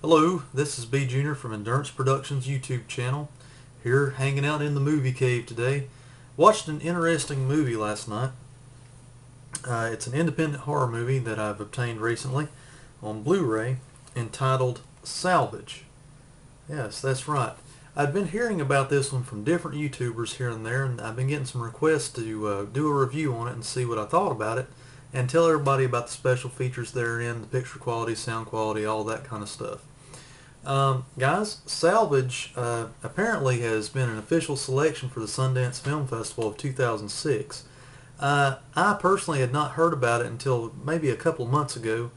Hello, this is B Junior from Endurance Productions YouTube channel. Here hanging out in the movie cave today. Watched an interesting movie last night. It's an independent horror movie that I've obtained recently on Blu-ray entitled Salvage. Yes, that's right. I'd been hearing about this one from different YouTubers here and there, and I've been getting some requests to do a review on it and see what I thought about it and tell everybody about the special features therein, the picture quality, sound quality, all that kind of stuff. Guys, Salvage apparently has been an official selection for the Sundance Film Festival of 2006. I personally had not heard about it until maybe a couple months ago,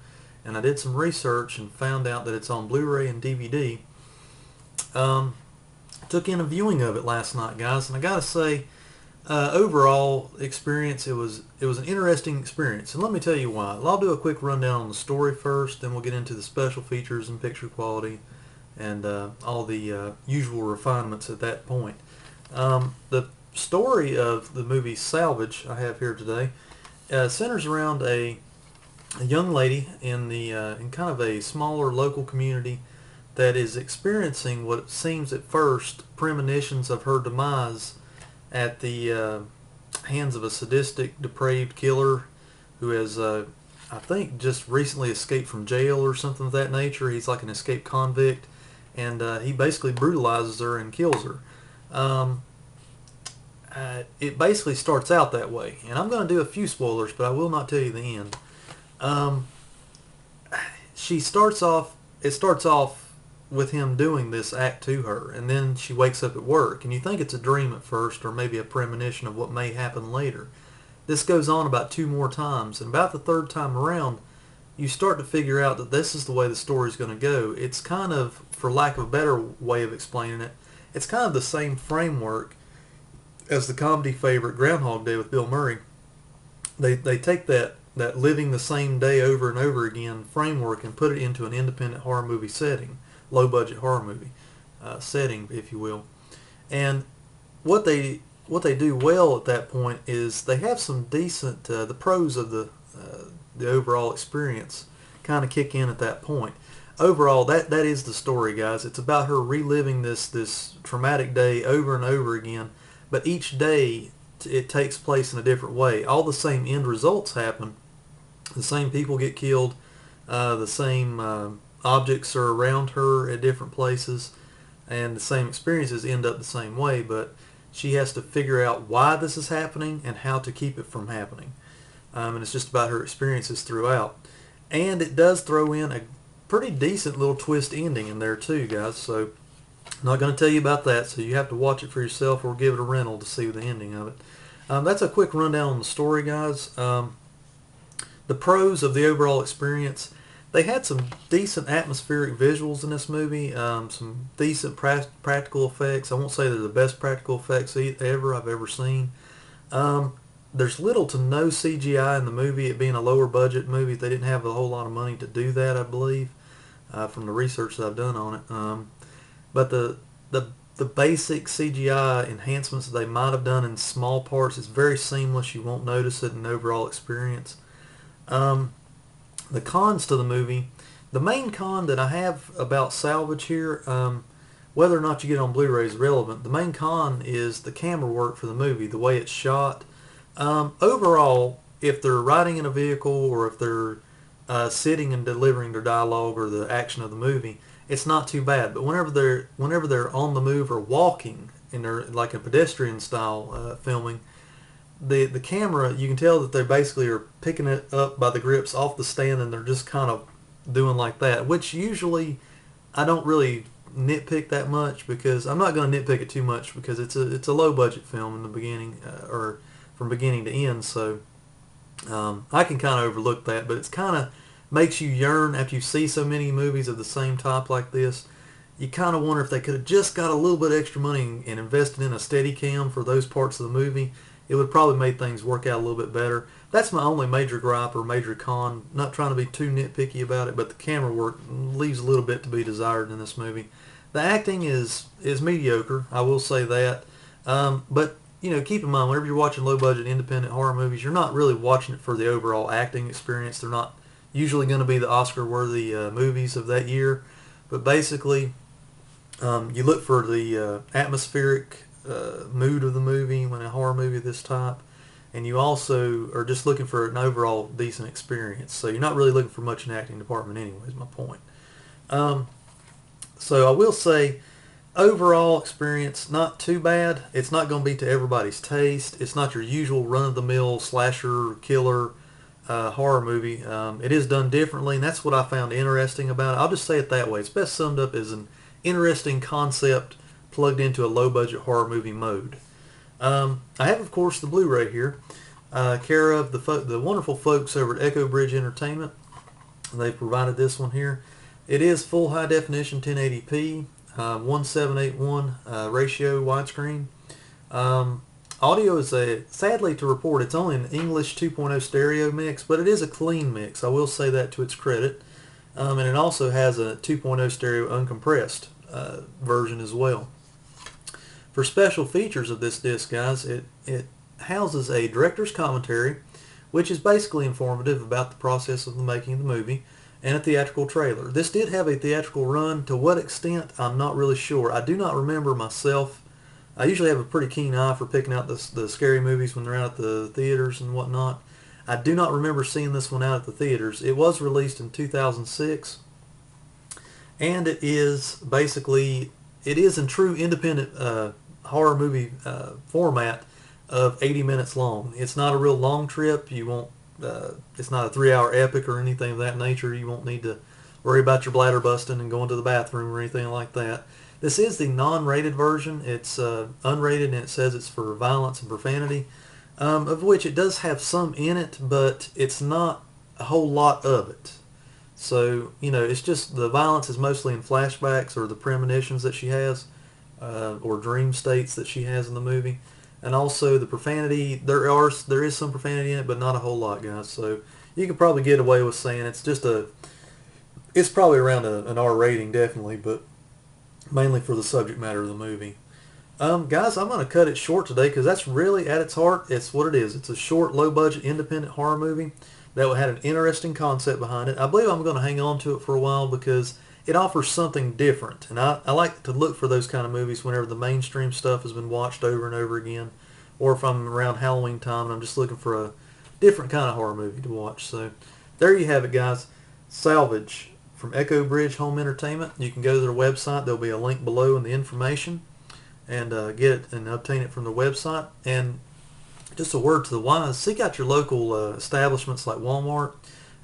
and I did some research and found out that it's on Blu-ray and DVD. Took in a viewing of it last night, guys, and I gotta say, overall experience, it was an interesting experience, and let me tell you why. I'll do a quick rundown on the story first, then we'll get into the special features and picture quality and all the usual refinements at that point. The story of the movie Salvage I have here today centers around a young lady in kind of a smaller local community that is experiencing what seems at first premonitions of her demise at the hands of a sadistic, depraved killer who has, I think, just recently escaped from jail or something of that nature. He's like an escaped convict, and he basically brutalizes her and kills her. It basically starts out that way, and I'm going to do a few spoilers, but I will not tell you the end. It starts off with him doing this act to her, and then she wakes up at work, and you think it's a dream at first, or maybe a premonition of what may happen later. This goes on about 2 more times, and about the 3rd time around, you start to figure out that this is the way the story's going to go. It's kind of, for lack of a better way of explaining it, it's kind of the same framework as the comedy favorite Groundhog Day with Bill Murray. They take that living the same day over and over again framework and put it into an independent horror movie setting, low budget horror movie setting, if you will. And what they do well at that point is they have some decent the pros of the overall experience kind of kick in at that point. Overall, that is the story, guys. It's about her reliving this traumatic day over and over again, but each day it takes place in a different way. All the same end results happen. The same people get killed. The same objects are around her at different places, and the same experiences end up the same way, but she has to figure out why this is happening and how to keep it from happening. And it's just about her experiences throughout. And it does throw in a pretty decent little twist ending in there too, guys, so I'm not going to tell you about that, so you have to watch it for yourself or give it a rental to see the ending of it. That's a quick rundown on the story, guys. The pros of the overall experience: they had some decent atmospheric visuals in this movie, some decent practical effects. I won't say they're the best practical effects I've ever seen. There's little to no CGI in the movie, it being a lower budget movie. They didn't have a whole lot of money to do that, I believe, from the research that I've done on it. But the basic CGI enhancements that they might have done in small parts is very seamless. You won't notice it in the overall experience. The cons to the movie: the main con that I have about Salvage here, whether or not you get it on Blu-ray is relevant. The main con is the camera work for the movie, the way it's shot. Overall, if they're riding in a vehicle or if they're sitting and delivering their dialogue or the action of the movie, it's not too bad. But whenever they're on the move or walking and they're like a pedestrian style filming, the camera, you can tell that they basically are picking it up by the grips off the stand, and they're just kind of doing like that, which usually I don't really nitpick that much, because I'm not going to nitpick it too much because it's a low budget film in the beginning, or from beginning to end, so I can kind of overlook that. But it's kind of makes you yearn after you see so many movies of the same type like this. You kind of wonder if they could have just got a little bit extra money and invested in a steady cam for those parts of the movie. It would probably make things work out a little bit better. That's my only major gripe or major con. Not trying to be too nitpicky about it, but the camera work leaves a little bit to be desired in this movie. The acting is mediocre, I will say that. But you know, keep in mind, whenever you're watching low-budget independent horror movies, you're not really watching it for the overall acting experience. They're not usually going to be the Oscar-worthy movies of that year. But basically, you look for the atmospheric mood of the movie when a horror movie of this type, and you also are just looking for an overall decent experience. So you're not really looking for much in the acting department anyway, is my point. Um, so I will say, overall experience, not too bad. It's not going to be to everybody's taste. It's not your usual run-of-the-mill slasher, killer, horror movie. It is done differently, and that's what I found interesting about it. I'll just say it that way. It's best summed up as an interesting concept plugged into a low-budget horror movie mode. I have, of course, the Blu-ray here, care of the wonderful folks over at Echo Bridge Entertainment. They've provided this one here. It is full high definition 1080p, 1781 ratio widescreen. Audio is sadly to report, it's only an English 2.0 stereo mix, but it is a clean mix. I will say that to its credit. And it also has a 2.0 stereo uncompressed version as well. For special features of this disc, guys, it houses a director's commentary, which is basically informative about the process of the making of the movie, and a theatrical trailer. This did have a theatrical run. To what extent, I'm not really sure. I do not remember myself. I usually have a pretty keen eye for picking out the scary movies when they're out at the theaters and whatnot. I do not remember seeing this one out at the theaters. It was released in 2006, and it is in true independent horror movie format of 80 minutes long. It's not a real long trip. You won't. It's not a 3-hour epic or anything of that nature. You won't need to worry about your bladder busting and going to the bathroom or anything like that. This is the non-rated version. It's unrated, and it says it's for violence and profanity, of which it does have some in it, but it's not a whole lot of it. So, it's just the violence is mostly in flashbacks or the premonitions that she has, or dream states that she has in the movie. And also the profanity, there is some profanity in it, but not a whole lot, guys. So you could probably get away with saying it's probably around an R rating, definitely, but mainly for the subject matter of the movie. Guys, I'm going to cut it short today because that's really, at its heart, it's what it is. It's a short, low-budget, independent horror movie that had an interesting concept behind it. I believe I'm going to hang on to it for a while because it offers something different. And I like to look for those kind of movies whenever the mainstream stuff has been watched over and over again, or if I'm around Halloween time and I'm just looking for a different kind of horror movie to watch. So there you have it, guys. Salvage from Echo Bridge Home Entertainment. You can go to their website. There'll be a link below in the information, and get it and obtain it from their website. And just a word to the wise, seek out your local establishments like Walmart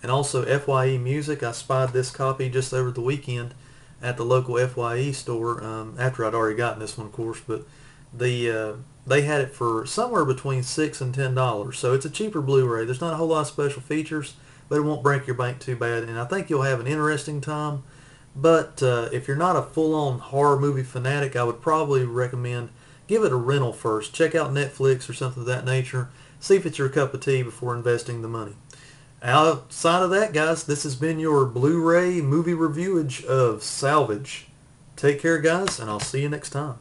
and also FYE Music. I spied this copy just over the weekend at the local FYE store, after I'd already gotten this one, of course, but they had it for somewhere between $6 and $10. So it's a cheaper Blu-ray. There's not a whole lot of special features, but it won't break your bank too bad, and I think you'll have an interesting time. But if you're not a full-on horror movie fanatic, I would probably recommend give it a rental first. Check out Netflix or something of that nature. See if it's your cup of tea before investing the money. Outside of that, guys, this has been your Blu-ray movie reviewage of Salvage. Take care, guys, and I'll see you next time.